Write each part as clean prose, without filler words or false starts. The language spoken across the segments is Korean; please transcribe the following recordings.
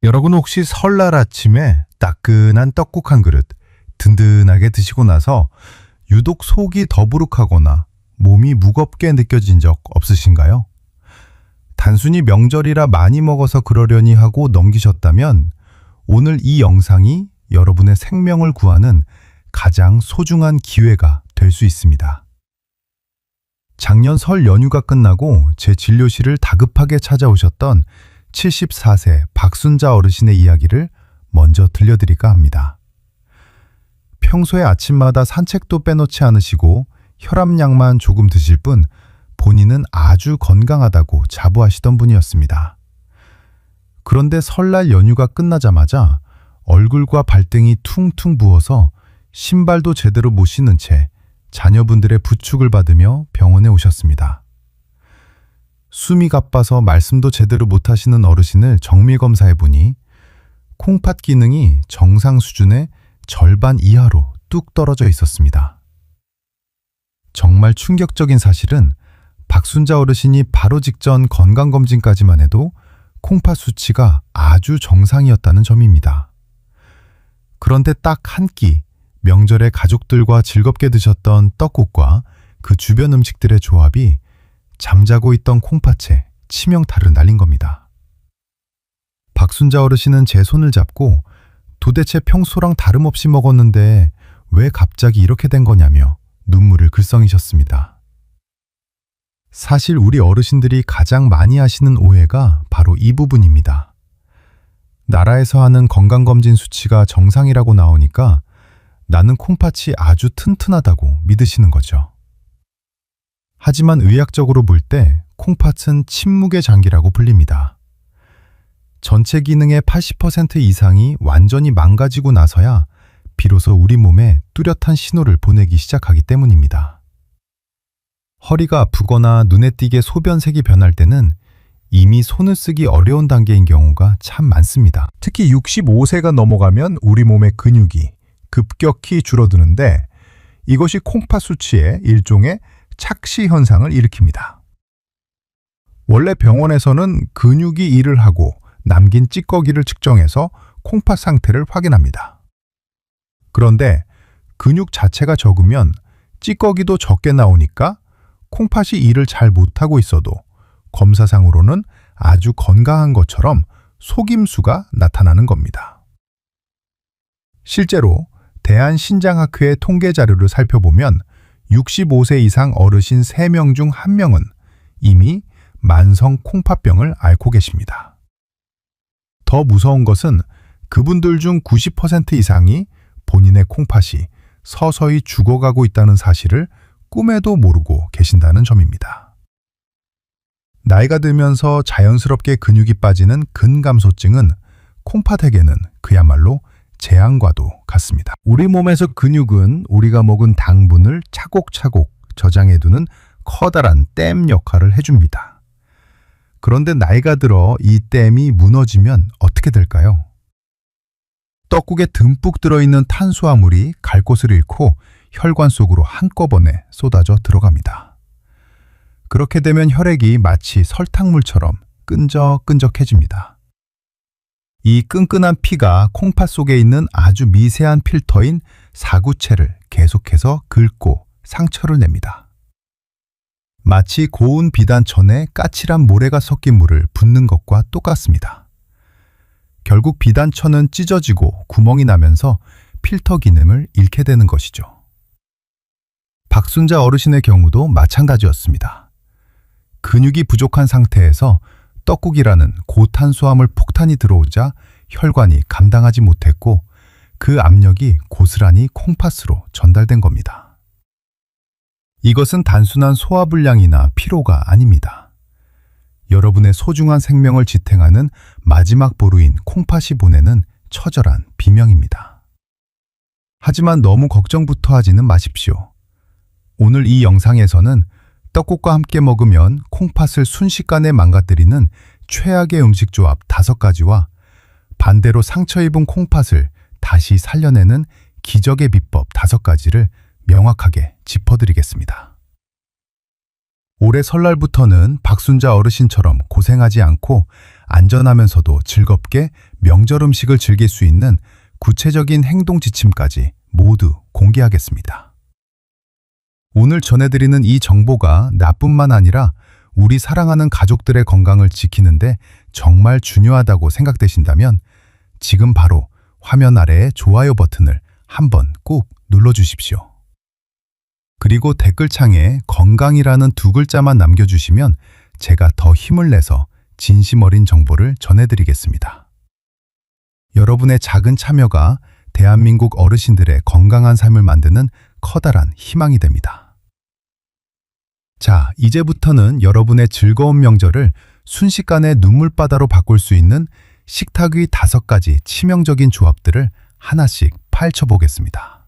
여러분 혹시 설날 아침에 따끈한 떡국 한 그릇 든든하게 드시고 나서 유독 속이 더부룩하거나 몸이 무겁게 느껴진 적 없으신가요? 단순히 명절이라 많이 먹어서 그러려니 하고 넘기셨다면 오늘 이 영상이 여러분의 생명을 구하는 가장 소중한 기회가 될 수 있습니다. 작년 설 연휴가 끝나고 제 진료실을 다급하게 찾아오셨던 74세 박순자 어르신의 이야기를 먼저 들려드릴까 합니다. 평소에 아침마다 산책도 빼놓지 않으시고 혈압약만 조금 드실 뿐 본인은 아주 건강하다고 자부하시던 분이었습니다. 그런데 설날 연휴가 끝나자마자 얼굴과 발등이 퉁퉁 부어서 신발도 제대로 못 신은 채 자녀분들의 부축을 받으며 병원에 오셨습니다. 숨이 가빠서 말씀도 제대로 못하시는 어르신을 정밀검사해보니 콩팥 기능이 정상 수준의 절반 이하로 뚝 떨어져 있었습니다. 정말 충격적인 사실은 박순자 어르신이 바로 직전 건강검진까지만 해도 콩팥 수치가 아주 정상이었다는 점입니다. 그런데 딱 한 끼 명절에 가족들과 즐겁게 드셨던 떡국과 그 주변 음식들의 조합이 잠자고 있던 콩팥에 치명타를 날린 겁니다. 박순자 어르신은 제 손을 잡고 도대체 평소랑 다름없이 먹었는데 왜 갑자기 이렇게 된 거냐며 눈물을 글썽이셨습니다. 사실 우리 어르신들이 가장 많이 하시는 오해가 바로 이 부분입니다. 나라에서 하는 건강검진 수치가 정상이라고 나오니까 나는 콩팥이 아주 튼튼하다고 믿으시는 거죠. 하지만 의학적으로 볼 때 콩팥은 침묵의 장기라고 불립니다. 전체 기능의 80% 이상이 완전히 망가지고 나서야 비로소 우리 몸에 뚜렷한 신호를 보내기 시작하기 때문입니다. 허리가 아프거나 눈에 띄게 소변색이 변할 때는 이미 손을 쓰기 어려운 단계인 경우가 참 많습니다. 특히 65세가 넘어가면 우리 몸의 근육이 급격히 줄어드는데 이것이 콩팥 수치의 일종의 착시 현상을 일으킵니다. 원래 병원에서는 근육이 일을 하고 남긴 찌꺼기를 측정해서 콩팥 상태를 확인합니다. 그런데 근육 자체가 적으면 찌꺼기도 적게 나오니까 콩팥이 일을 잘 못하고 있어도 검사상으로는 아주 건강한 것처럼 속임수가 나타나는 겁니다. 실제로 대한신장학회의 통계 자료를 살펴보면 65세 이상 어르신 3명 중 1명은 이미 만성 콩팥병을 앓고 계십니다. 더 무서운 것은 그분들 중 90% 이상이 본인의 콩팥이 서서히 죽어가고 있다는 사실을 꿈에도 모르고 계신다는 점입니다. 나이가 들면서 자연스럽게 근육이 빠지는 근감소증은 콩팥에게는 그야말로 재앙과도 같습니다. 우리 몸에서 근육은 우리가 먹은 당분을 차곡차곡 저장해두는 커다란 댐 역할을 해줍니다. 그런데 나이가 들어 이 댐이 무너지면 어떻게 될까요? 떡국에 듬뿍 들어있는 탄수화물이 갈 곳을 잃고 혈관 속으로 한꺼번에 쏟아져 들어갑니다. 그렇게 되면 혈액이 마치 설탕물처럼 끈적끈적해집니다. 이 끈끈한 피가 콩팥 속에 있는 아주 미세한 필터인 사구체를 계속해서 긁고 상처를 냅니다. 마치 고운 비단천에 까칠한 모래가 섞인 물을 붓는 것과 똑같습니다. 결국 비단천은 찢어지고 구멍이 나면서 필터 기능을 잃게 되는 것이죠. 박순자 어르신의 경우도 마찬가지였습니다. 근육이 부족한 상태에서 떡국이라는 고탄수화물 폭탄이 들어오자 혈관이 감당하지 못했고 그 압력이 고스란히 콩팥으로 전달된 겁니다. 이것은 단순한 소화불량이나 피로가 아닙니다. 여러분의 소중한 생명을 지탱하는 마지막 보루인 콩팥이 보내는 처절한 비명입니다. 하지만 너무 걱정부터 하지는 마십시오. 오늘 이 영상에서는 떡국과 함께 먹으면 콩팥을 순식간에 망가뜨리는 최악의 음식 조합 5가지와 반대로 상처 입은 콩팥을 다시 살려내는 기적의 비법 5가지를 명확하게 짚어드리겠습니다. 올해 설날부터는 박순자 어르신처럼 고생하지 않고 안전하면서도 즐겁게 명절 음식을 즐길 수 있는 구체적인 행동 지침까지 모두 공개하겠습니다. 오늘 전해드리는 이 정보가 나뿐만 아니라 우리 사랑하는 가족들의 건강을 지키는데 정말 중요하다고 생각되신다면 지금 바로 화면 아래의 좋아요 버튼을 한번 꾹 눌러주십시오. 그리고 댓글창에 건강이라는 두 글자만 남겨주시면 제가 더 힘을 내서 진심 어린 정보를 전해드리겠습니다. 여러분의 작은 참여가 대한민국 어르신들의 건강한 삶을 만드는 커다란 희망이 됩니다. 자, 이제부터는 여러분의 즐거운 명절을 순식간에 눈물바다로 바꿀 수 있는 식탁의 5가지 치명적인 조합들을 하나씩 파헤쳐보겠습니다.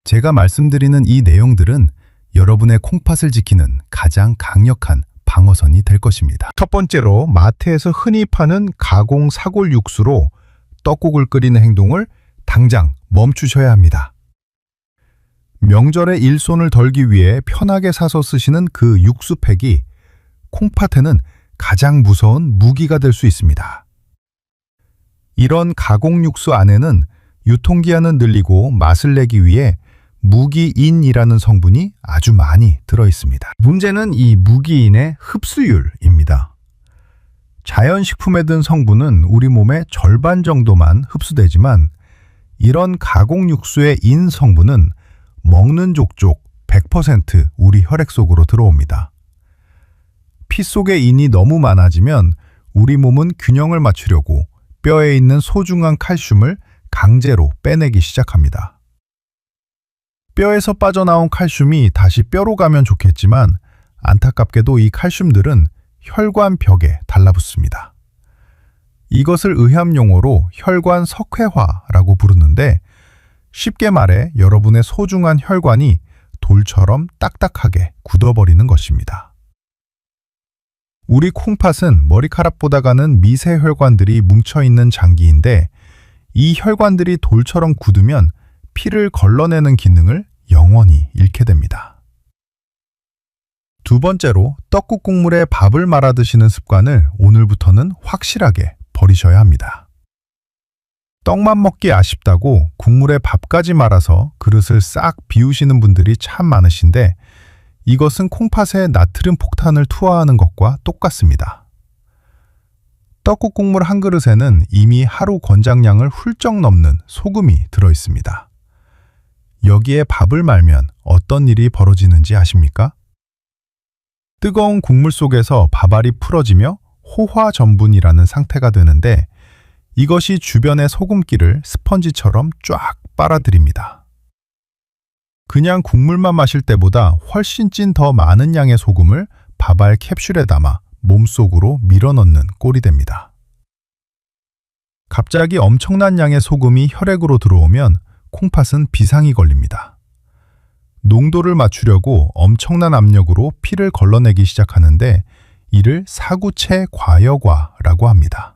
제가 말씀드리는 이 내용들은 여러분의 콩팥을 지키는 가장 강력한 방어선이 될 것입니다. 첫 번째로 마트에서 흔히 파는 가공 사골 육수로 떡국을 끓이는 행동을 당장 멈추셔야 합니다. 명절에 일손을 덜기 위해 편하게 사서 쓰시는 그 육수팩이 콩팥에는 가장 무서운 무기가 될 수 있습니다. 이런 가공 육수 안에는 유통기한은 늘리고 맛을 내기 위해 무기인이라는 성분이 아주 많이 들어있습니다. 문제는 이 무기인의 흡수율입니다. 자연식품에 든 성분은 우리 몸의 절반 정도만 흡수되지만 이런 가공 육수의 인 성분은 먹는 족족 100% 우리 혈액 속으로 들어옵니다. 피 속의 인이 너무 많아지면 우리 몸은 균형을 맞추려고 뼈에 있는 소중한 칼슘을 강제로 빼내기 시작합니다. 뼈에서 빠져나온 칼슘이 다시 뼈로 가면 좋겠지만 안타깝게도 이 칼슘들은 혈관 벽에 달라붙습니다. 이것을 의학 용어로 혈관 석회화라고 부르는데 쉽게 말해 여러분의 소중한 혈관이 돌처럼 딱딱하게 굳어버리는 것입니다. 우리 콩팥은 머리카락보다가는 미세 혈관들이 뭉쳐있는 장기인데 이 혈관들이 돌처럼 굳으면 피를 걸러내는 기능을 영원히 잃게 됩니다. 두 번째로 떡국 국물에 밥을 말아 드시는 습관을 오늘부터는 확실하게 버리셔야 합니다. 떡만 먹기 아쉽다고 국물에 밥까지 말아서 그릇을 싹 비우시는 분들이 참 많으신데 이것은 콩팥에 나트륨 폭탄을 투하하는 것과 똑같습니다. 떡국 국물 한 그릇에는 이미 하루 권장량을 훌쩍 넘는 소금이 들어있습니다. 여기에 밥을 말면 어떤 일이 벌어지는지 아십니까? 뜨거운 국물 속에서 밥알이 풀어지며 호화전분이라는 상태가 되는데 이것이 주변의 소금기를 스펀지처럼 쫙 빨아들입니다. 그냥 국물만 마실 때보다 훨씬 찐 더 많은 양의 소금을 밥알 캡슐에 담아 몸속으로 밀어넣는 꼴이 됩니다. 갑자기 엄청난 양의 소금이 혈액으로 들어오면 콩팥은 비상이 걸립니다. 농도를 맞추려고 엄청난 압력으로 피를 걸러내기 시작하는데 이를 사구체 과여과라고 합니다.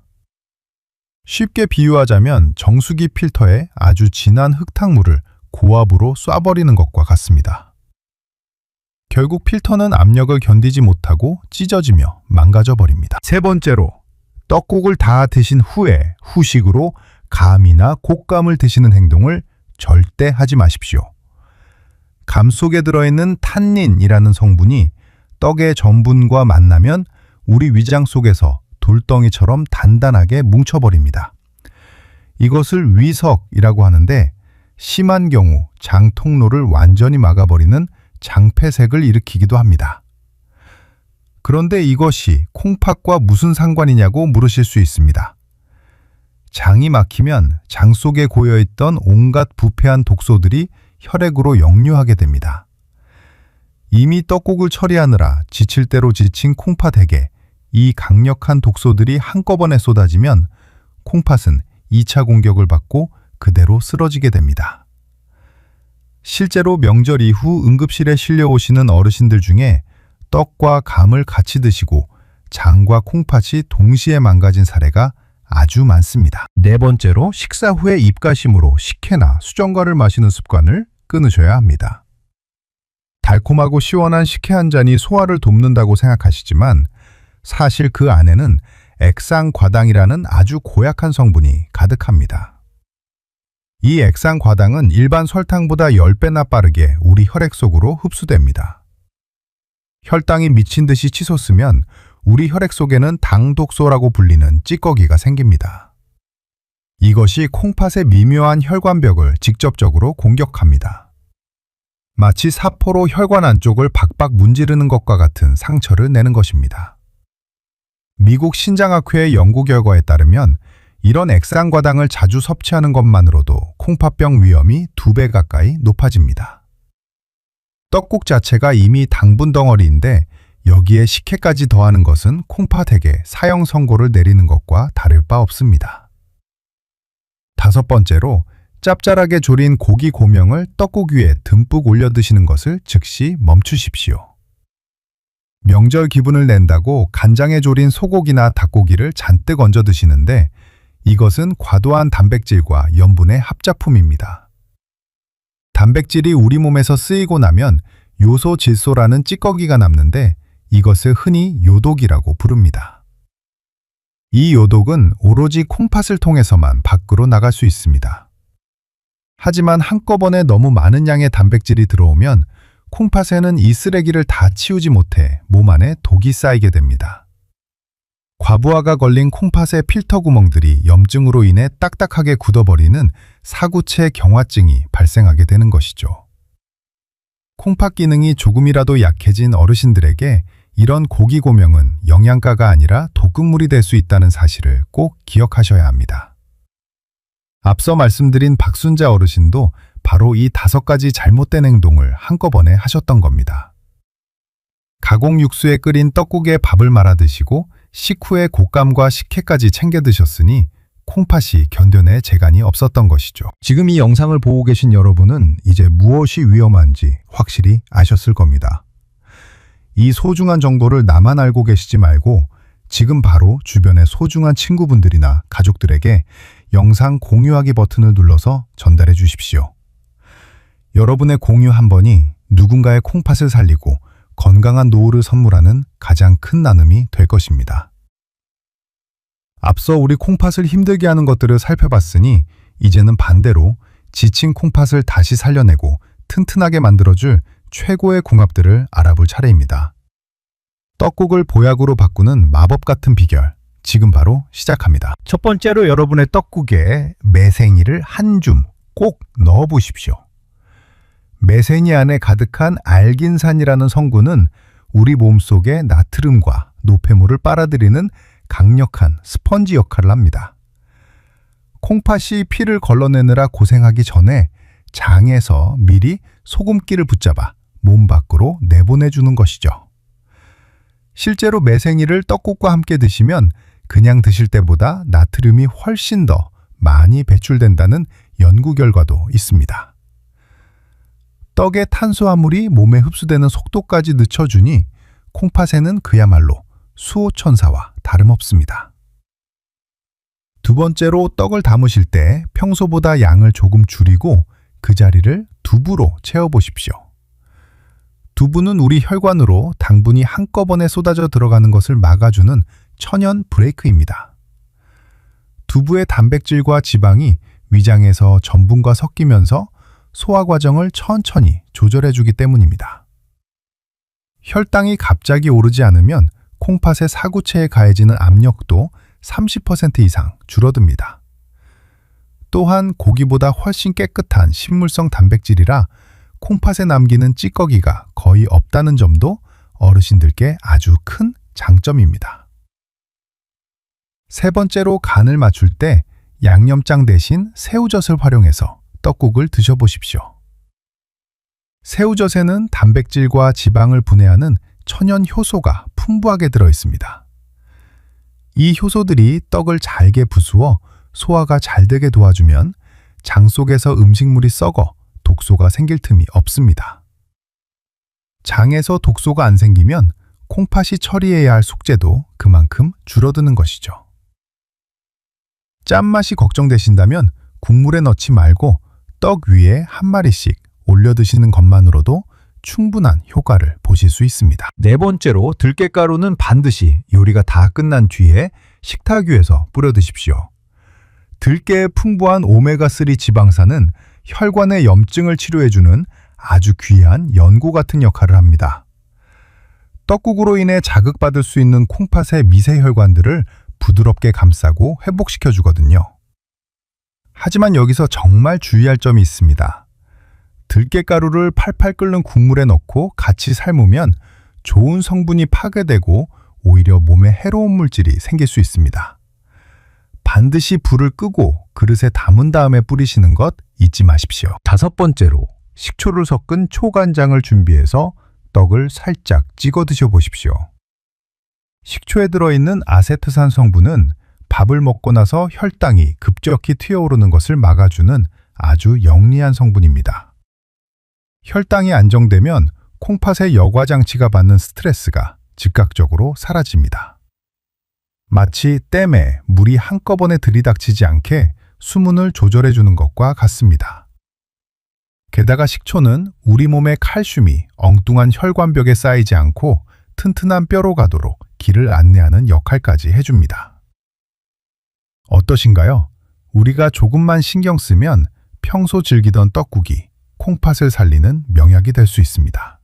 쉽게 비유하자면 정수기 필터에 아주 진한 흙탕물을 고압으로 쏴버리는 것과 같습니다. 결국 필터는 압력을 견디지 못하고 찢어지며 망가져 버립니다. 세 번째로, 떡국을 다 드신 후에 후식으로 감이나 곶감을 드시는 행동을 절대 하지 마십시오. 감 속에 들어있는 탄닌이라는 성분이 떡의 전분과 만나면 우리 위장 속에서 돌덩이처럼 단단하게 뭉쳐버립니다. 이것을 위석이라고 하는데 심한 경우 장 통로를 완전히 막아버리는 장폐색을 일으키기도 합니다. 그런데 이것이 콩팥과 무슨 상관이냐고 물으실 수 있습니다. 장이 막히면 장 속에 고여있던 온갖 부패한 독소들이 혈액으로 역류하게 됩니다. 이미 떡국을 처리하느라 지칠 대로 지친 콩팥에게 이 강력한 독소들이 한꺼번에 쏟아지면 콩팥은 2차 공격을 받고 그대로 쓰러지게 됩니다. 실제로 명절 이후 응급실에 실려오시는 어르신들 중에 떡과 감을 같이 드시고 장과 콩팥이 동시에 망가진 사례가 아주 많습니다. 네 번째로, 식사 후에 입가심으로 식혜나 수정과를 마시는 습관을 끊으셔야 합니다. 달콤하고 시원한 식혜 한 잔이 소화를 돕는다고 생각하시지만 사실 그 안에는 액상과당이라는 아주 고약한 성분이 가득합니다. 이 액상과당은 일반 설탕보다 10배나 빠르게 우리 혈액 속으로 흡수됩니다. 혈당이 미친 듯이 치솟으면 우리 혈액 속에는 당독소라고 불리는 찌꺼기가 생깁니다. 이것이 콩팥의 미묘한 혈관벽을 직접적으로 공격합니다. 마치 사포로 혈관 안쪽을 박박 문지르는 것과 같은 상처를 내는 것입니다. 미국 신장학회의 연구 결과에 따르면 이런 액상과당을 자주 섭취하는 것만으로도 콩팥병 위험이 2배 가까이 높아집니다. 떡국 자체가 이미 당분 덩어리인데 여기에 식혜까지 더하는 것은 콩팥에게 사형 선고를 내리는 것과 다를 바 없습니다. 5번째로 짭짤하게 조린 고기 고명을 떡국 위에 듬뿍 올려 드시는 것을 즉시 멈추십시오. 명절 기분을 낸다고 간장에 조린 소고기나 닭고기를 잔뜩 얹어 드시는데 이것은 과도한 단백질과 염분의 합작품입니다. 단백질이 우리 몸에서 쓰이고 나면 요소질소라는 찌꺼기가 남는데 이것을 흔히 요독이라고 부릅니다. 이 요독은 오로지 콩팥을 통해서만 밖으로 나갈 수 있습니다. 하지만 한꺼번에 너무 많은 양의 단백질이 들어오면 콩팥에는 이 쓰레기를 다 치우지 못해 몸 안에 독이 쌓이게 됩니다. 과부하가 걸린 콩팥의 필터 구멍들이 염증으로 인해 딱딱하게 굳어버리는 사구체 경화증이 발생하게 되는 것이죠. 콩팥 기능이 조금이라도 약해진 어르신들에게 이런 고기 고명은 영양가가 아니라 독극물이 될 수 있다는 사실을 꼭 기억하셔야 합니다. 앞서 말씀드린 박순자 어르신도 바로 이 5가지 잘못된 행동을 한꺼번에 하셨던 겁니다. 가공 육수에 끓인 떡국에 밥을 말아 드시고 식후에 곶감과 식혜까지 챙겨 드셨으니 콩팥이 견뎌낼 재간이 없었던 것이죠. 지금 이 영상을 보고 계신 여러분은 이제 무엇이 위험한지 확실히 아셨을 겁니다. 이 소중한 정보를 나만 알고 계시지 말고 지금 바로 주변의 소중한 친구분들이나 가족들에게 영상 공유하기 버튼을 눌러서 전달해 주십시오. 여러분의 공유 한 번이 누군가의 콩팥을 살리고 건강한 노후를 선물하는 가장 큰 나눔이 될 것입니다. 앞서 우리 콩팥을 힘들게 하는 것들을 살펴봤으니 이제는 반대로 지친 콩팥을 다시 살려내고 튼튼하게 만들어줄 최고의 궁합들을 알아볼 차례입니다. 떡국을 보약으로 바꾸는 마법 같은 비결, 지금 바로 시작합니다. 첫 번째로 여러분의 떡국에 매생이를 한 줌 꼭 넣어 보십시오. 매생이 안에 가득한 알긴산이라는 성분은 우리 몸속의 나트륨과 노폐물을 빨아들이는 강력한 스펀지 역할을 합니다. 콩팥이 피를 걸러내느라 고생하기 전에 장에서 미리 소금기를 붙잡아 몸 밖으로 내보내주는 것이죠. 실제로 매생이를 떡국과 함께 드시면 그냥 드실 때보다 나트륨이 훨씬 더 많이 배출된다는 연구 결과도 있습니다. 떡의 탄수화물이 몸에 흡수되는 속도까지 늦춰주니 콩팥에는 그야말로 수호천사와 다름없습니다. 두 번째로 떡을 담으실 때 평소보다 양을 조금 줄이고 그 자리를 두부로 채워보십시오. 두부는 우리 혈관으로 당분이 한꺼번에 쏟아져 들어가는 것을 막아주는 천연 브레이크입니다. 두부의 단백질과 지방이 위장에서 전분과 섞이면서 소화 과정을 천천히 조절해주기 때문입니다. 혈당이 갑자기 오르지 않으면 콩팥의 사구체에 가해지는 압력도 30% 이상 줄어듭니다. 또한 고기보다 훨씬 깨끗한 식물성 단백질이라 콩팥에 남기는 찌꺼기가 거의 없다는 점도 어르신들께 아주 큰 장점입니다. 세 번째로 간을 맞출 때 양념장 대신 새우젓을 활용해서 떡국을 드셔보십시오. 새우젓에는 단백질과 지방을 분해하는 천연 효소가 풍부하게 들어있습니다. 이 효소들이 떡을 잘게 부수어 소화가 잘 되게 도와주면 장 속에서 음식물이 썩어 독소가 생길 틈이 없습니다. 장에서 독소가 안 생기면 콩팥이 처리해야 할 숙제도 그만큼 줄어드는 것이죠. 짠맛이 걱정되신다면 국물에 넣지 말고 떡 위에 한 마리씩 올려 드시는 것만으로도 충분한 효과를 보실 수 있습니다. 네 번째로 들깨가루는 반드시 요리가 다 끝난 뒤에 식탁 위에서 뿌려 드십시오. 들깨의 풍부한 오메가3 지방산은 혈관의 염증을 치료해주는 아주 귀한 연고 같은 역할을 합니다. 떡국으로 인해 자극받을 수 있는 콩팥의 미세 혈관들을 부드럽게 감싸고 회복시켜주거든요. 하지만 여기서 정말 주의할 점이 있습니다. 들깨가루를 팔팔 끓는 국물에 넣고 같이 삶으면 좋은 성분이 파괴되고 오히려 몸에 해로운 물질이 생길 수 있습니다. 반드시 불을 끄고 그릇에 담은 다음에 뿌리시는 것 잊지 마십시오. 5번째로 식초를 섞은 초간장을 준비해서 떡을 살짝 찍어 드셔보십시오. 식초에 들어있는 아세트산 성분은 밥을 먹고 나서 혈당이 급격히 튀어오르는 것을 막아주는 아주 영리한 성분입니다. 혈당이 안정되면 콩팥의 여과 장치가 받는 스트레스가 즉각적으로 사라집니다. 마치 댐에 물이 한꺼번에 들이닥치지 않게 수문을 조절해주는 것과 같습니다. 게다가 식초는 우리 몸의 칼슘이 엉뚱한 혈관벽에 쌓이지 않고 튼튼한 뼈로 가도록 길을 안내하는 역할까지 해줍니다. 어떠신가요? 우리가 조금만 신경 쓰면 평소 즐기던 떡국이 콩팥을 살리는 명약이 될 수 있습니다.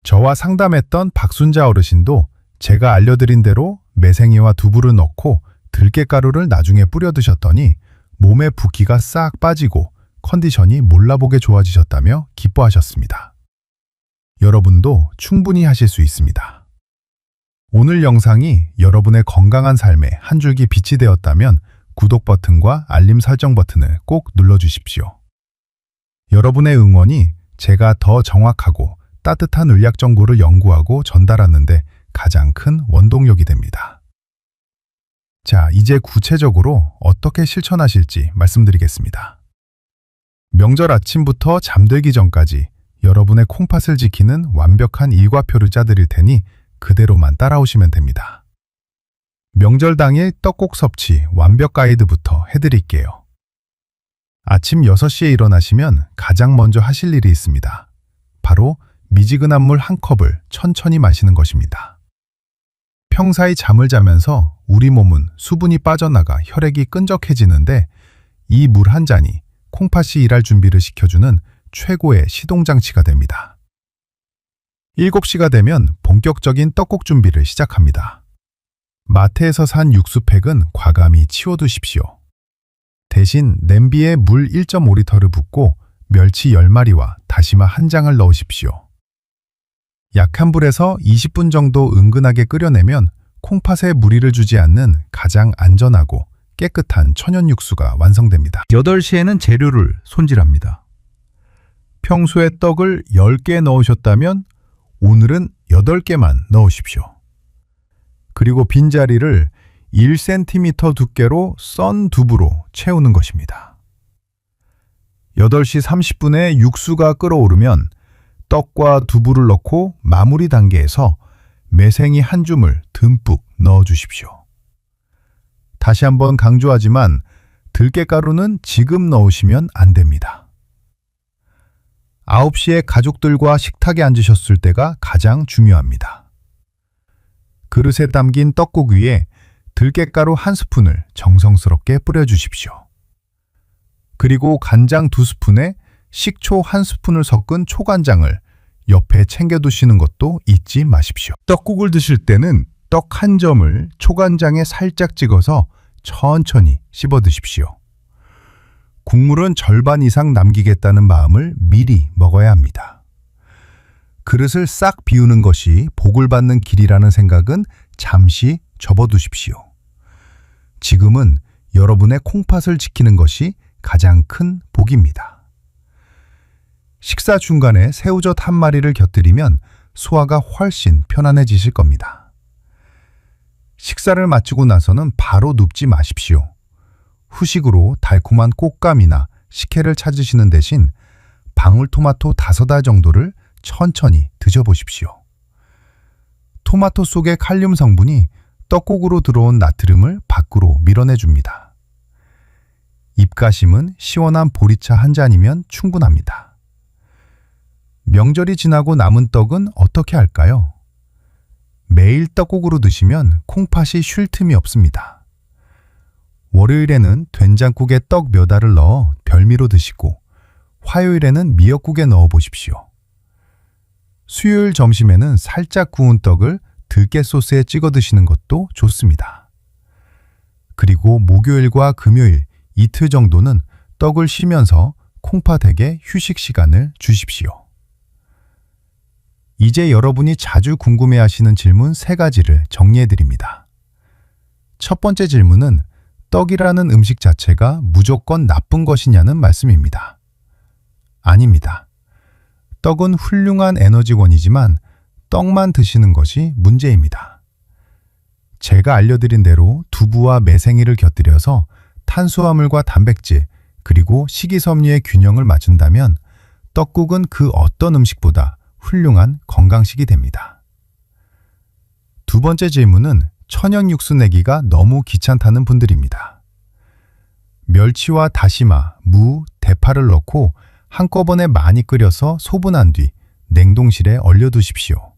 저와 상담했던 박순자 어르신도 제가 알려드린 대로 매생이와 두부를 넣고 들깨가루를 나중에 뿌려 드셨더니 몸의 붓기가 싹 빠지고 컨디션이 몰라보게 좋아지셨다며 기뻐하셨습니다. 여러분도 충분히 하실 수 있습니다. 오늘 영상이 여러분의 건강한 삶에 한 줄기 빛이 되었다면 구독 버튼과 알림 설정 버튼을 꼭 눌러주십시오. 여러분의 응원이 제가 더 정확하고 따뜻한 의학 정보를 연구하고 전달하는 데 가장 큰 원동력이 됩니다. 자, 이제 구체적으로 어떻게 실천하실지 말씀드리겠습니다. 명절 아침부터 잠들기 전까지 여러분의 콩팥을 지키는 완벽한 일과표를 짜드릴 테니 그대로만 따라오시면 됩니다. 명절 당일 떡국 섭취 완벽 가이드부터 해드릴게요. 아침 6시에 일어나시면 가장 먼저 하실 일이 있습니다. 바로 미지근한 물 한 컵을 천천히 마시는 것입니다. 평사히 잠을 자면서 우리 몸은 수분이 빠져나가 혈액이 끈적해지는데 이 물 한 잔이 콩팥이 일할 준비를 시켜주는 최고의 시동장치가 됩니다. 7시가 되면 본격적인 떡국 준비를 시작합니다. 마트에서 산 육수팩은 과감히 치워두십시오. 대신 냄비에 물 1.5리터를 붓고 멸치 10마리와 다시마 1장을 넣으십시오. 약한 불에서 20분 정도 은근하게 끓여내면 콩팥에 무리를 주지 않는 가장 안전하고 깨끗한 천연 육수가 완성됩니다. 8시에는 재료를 손질합니다. 평소에 떡을 10개 넣으셨다면 오늘은 8개만 넣으십시오. 그리고 빈자리를 1cm 두께로 썬 두부로 채우는 것입니다. 8시 30분에 육수가 끓어오르면 떡과 두부를 넣고 마무리 단계에서 매생이 한 줌을 듬뿍 넣어주십시오. 다시 한번 강조하지만 들깨가루는 지금 넣으시면 안 됩니다. 9시에 가족들과 식탁에 앉으셨을 때가 가장 중요합니다. 그릇에 담긴 떡국 위에 들깨가루 1스푼을 정성스럽게 뿌려주십시오. 그리고 간장 2스푼에 식초 1스푼을 섞은 초간장을 옆에 챙겨두시는 것도 잊지 마십시오. 떡국을 드실 때는 떡 한 점을 초간장에 살짝 찍어서 천천히 씹어 드십시오. 국물은 절반 이상 남기겠다는 마음을 미리 먹어야 합니다. 그릇을 싹 비우는 것이 복을 받는 길이라는 생각은 잠시 접어두십시오. 지금은 여러분의 콩팥을 지키는 것이 가장 큰 복입니다. 식사 중간에 새우젓 한 마리를 곁들이면 소화가 훨씬 편안해지실 겁니다. 식사를 마치고 나서는 바로 눕지 마십시오. 후식으로 달콤한 꽃감이나 식혜를 찾으시는 대신 방울토마토 5알 정도를 천천히 드셔보십시오. 토마토 속의 칼륨 성분이 떡국으로 들어온 나트륨을 밖으로 밀어내줍니다. 입가심은 시원한 보리차 한 잔이면 충분합니다. 명절이 지나고 남은 떡은 어떻게 할까요? 매일 떡국으로 드시면 콩팥이 쉴 틈이 없습니다. 월요일에는 된장국에 떡 몇 알을 넣어 별미로 드시고 화요일에는 미역국에 넣어 보십시오. 수요일 점심에는 살짝 구운 떡을 들깨 소스에 찍어 드시는 것도 좋습니다. 그리고 목요일과 금요일 이틀 정도는 떡을 쉬면서 콩팥에게 휴식 시간을 주십시오. 이제 여러분이 자주 궁금해하시는 질문 3가지를 정리해 드립니다. 첫 번째 질문은 떡이라는 음식 자체가 무조건 나쁜 것이냐는 말씀입니다. 아닙니다. 떡은 훌륭한 에너지원이지만 떡만 드시는 것이 문제입니다. 제가 알려드린 대로 두부와 매생이를 곁들여서 탄수화물과 단백질 그리고 식이섬유의 균형을 맞춘다면 떡국은 그 어떤 음식보다 훌륭한 건강식이 됩니다. 두 번째 질문은 천연 육수 내기가 너무 귀찮다는 분들입니다. 멸치와 다시마, 무, 대파를 넣고 한꺼번에 많이 끓여서 소분한 뒤 냉동실에 얼려두십시오.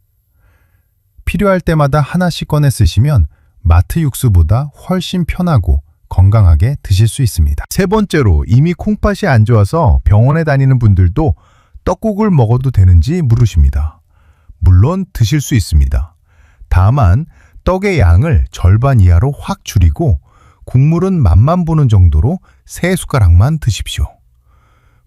필요할 때마다 하나씩 꺼내 쓰시면 마트 육수보다 훨씬 편하고 건강하게 드실 수 있습니다. 세 번째로 이미 콩팥이 안 좋아서 병원에 다니는 분들도 떡국을 먹어도 되는지 물으십니다. 물론 드실 수 있습니다. 다만 떡의 양을 절반 이하로 확 줄이고 국물은 맛만 보는 정도로 3숟가락만 드십시오.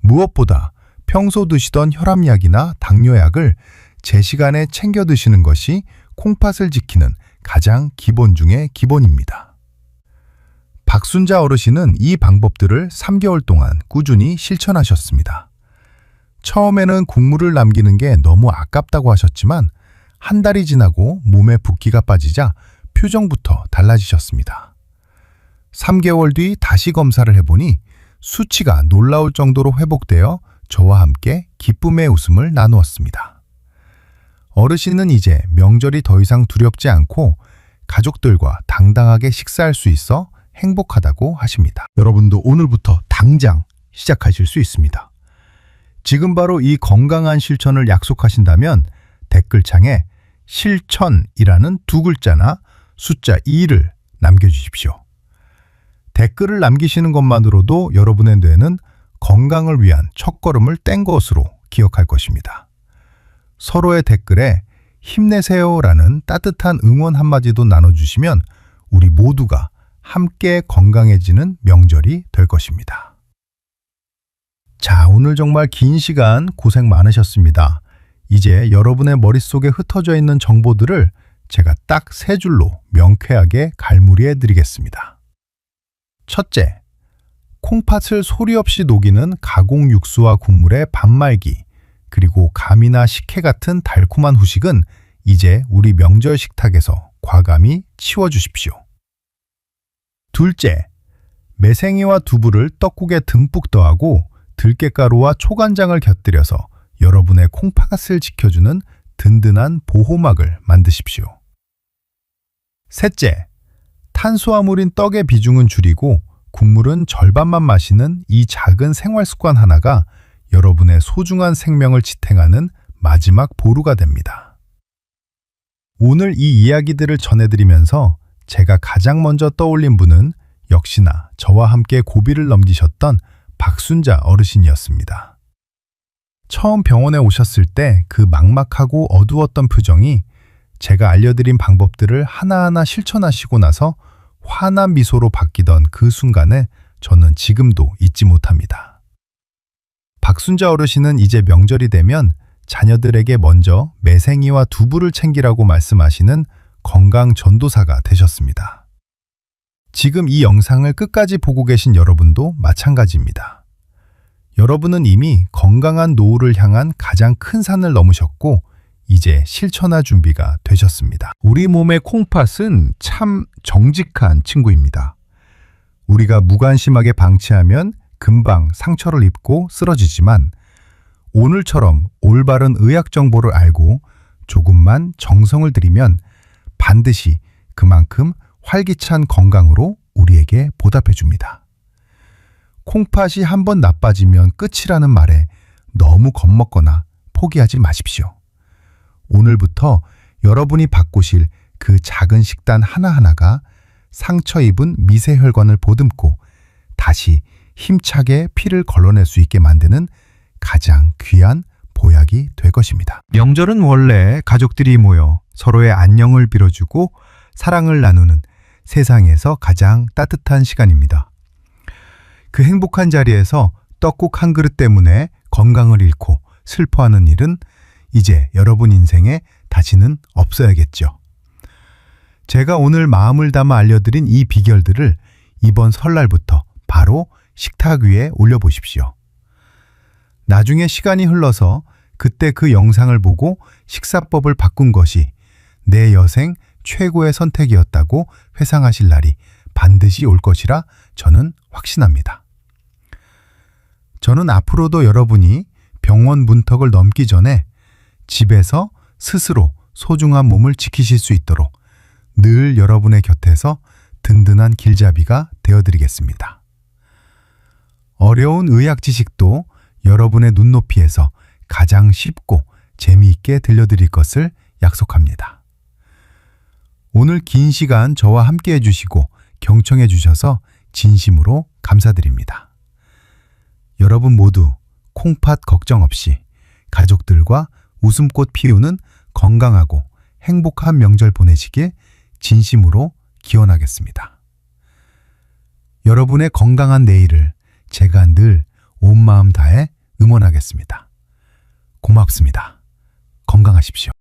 무엇보다 평소 드시던 혈압약이나 당뇨약을 제 시간에 챙겨 드시는 것이 콩팥을 지키는 가장 기본 중의 기본입니다. 박순자 어르신은 이 방법들을 3개월 동안 꾸준히 실천하셨습니다. 처음에는 국물을 남기는 게 너무 아깝다고 하셨지만 한 달이 지나고 몸에 붓기가 빠지자 표정부터 달라지셨습니다. 3개월 뒤 다시 검사를 해보니 수치가 놀라울 정도로 회복되어 저와 함께 기쁨의 웃음을 나누었습니다. 어르신은 이제 명절이 더 이상 두렵지 않고 가족들과 당당하게 식사할 수 있어 행복하다고 하십니다. 여러분도 오늘부터 당장 시작하실 수 있습니다. 지금 바로 이 건강한 실천을 약속하신다면 댓글창에 실천이라는 2글자나 숫자 2를 남겨주십시오. 댓글을 남기시는 것만으로도 여러분의 뇌는 건강을 위한 첫걸음을 뗀 것으로 기억할 것입니다. 서로의 댓글에 힘내세요라는 따뜻한 응원 한마디도 나눠주시면 우리 모두가 함께 건강해지는 명절이 될 것입니다. 자, 오늘 정말 긴 시간 고생 많으셨습니다. 이제 여러분의 머릿속에 흩어져 있는 정보들을 제가 딱 3줄로 명쾌하게 갈무리해 드리겠습니다. 첫째, 콩팥을 소리 없이 녹이는 가공 육수와 국물의 반말기, 그리고 감이나 식혜 같은 달콤한 후식은 이제 우리 명절 식탁에서 과감히 치워주십시오. 둘째, 매생이와 두부를 떡국에 듬뿍 더하고 들깨가루와 초간장을 곁들여서 여러분의 콩팥을 지켜주는 든든한 보호막을 만드십시오. 셋째, 탄수화물인 떡의 비중은 줄이고 국물은 절반만 마시는 이 작은 생활 습관 하나가 여러분의 소중한 생명을 지탱하는 마지막 보루가 됩니다. 오늘 이 이야기들을 전해드리면서 제가 가장 먼저 떠올린 분은 역시나 저와 함께 고비를 넘기셨던 박순자 어르신이었습니다. 처음 병원에 오셨을 때 그 막막하고 어두웠던 표정이 제가 알려드린 방법들을 하나하나 실천하시고 나서 환한 미소로 바뀌던 그 순간을 저는 지금도 잊지 못합니다. 박순자 어르신은 이제 명절이 되면 자녀들에게 먼저 매생이와 두부를 챙기라고 말씀하시는 건강 전도사가 되셨습니다. 지금 이 영상을 끝까지 보고 계신 여러분도 마찬가지입니다. 여러분은 이미 건강한 노후를 향한 가장 큰 산을 넘으셨고 이제 실천할 준비가 되셨습니다. 우리 몸의 콩팥은 참 정직한 친구입니다. 우리가 무관심하게 방치하면 금방 상처를 입고 쓰러지지만 오늘처럼 올바른 의학 정보를 알고 조금만 정성을 들이면 반드시 그만큼 활기찬 건강으로 우리에게 보답해 줍니다. 콩팥이 한번 나빠지면 끝이라는 말에 너무 겁먹거나 포기하지 마십시오. 오늘부터 여러분이 바꾸실 그 작은 식단 하나하나가 상처 입은 미세혈관을 보듬고 다시 힘차게 피를 걸러낼 수 있게 만드는 가장 귀한 보약이 될 것입니다. 명절은 원래 가족들이 모여 서로의 안녕을 빌어주고 사랑을 나누는 세상에서 가장 따뜻한 시간입니다. 그 행복한 자리에서 떡국 한 그릇 때문에 건강을 잃고 슬퍼하는 일은 이제 여러분 인생에 다시는 없어야겠죠. 제가 오늘 마음을 담아 알려드린 이 비결들을 이번 설날부터 바로 식탁 위에 올려보십시오. 나중에 시간이 흘러서 그때 그 영상을 보고 식사법을 바꾼 것이 내 여생 최고의 선택이었다고 회상하실 날이 반드시 올 것이라 저는 확신합니다. 저는 앞으로도 여러분이 병원 문턱을 넘기 전에 집에서 스스로 소중한 몸을 지키실 수 있도록 늘 여러분의 곁에서 든든한 길잡이가 되어드리겠습니다. 어려운 의학 지식도 여러분의 눈높이에서 가장 쉽고 재미있게 들려드릴 것을 약속합니다. 오늘 긴 시간 저와 함께 해주시고 경청해 주셔서 진심으로 감사드립니다. 여러분 모두 콩팥 걱정 없이 가족들과 웃음꽃 피우는 건강하고 행복한 명절 보내시길 진심으로 기원하겠습니다. 여러분의 건강한 내일을 제가 늘 온 마음 다해 응원하겠습니다. 고맙습니다. 건강하십시오.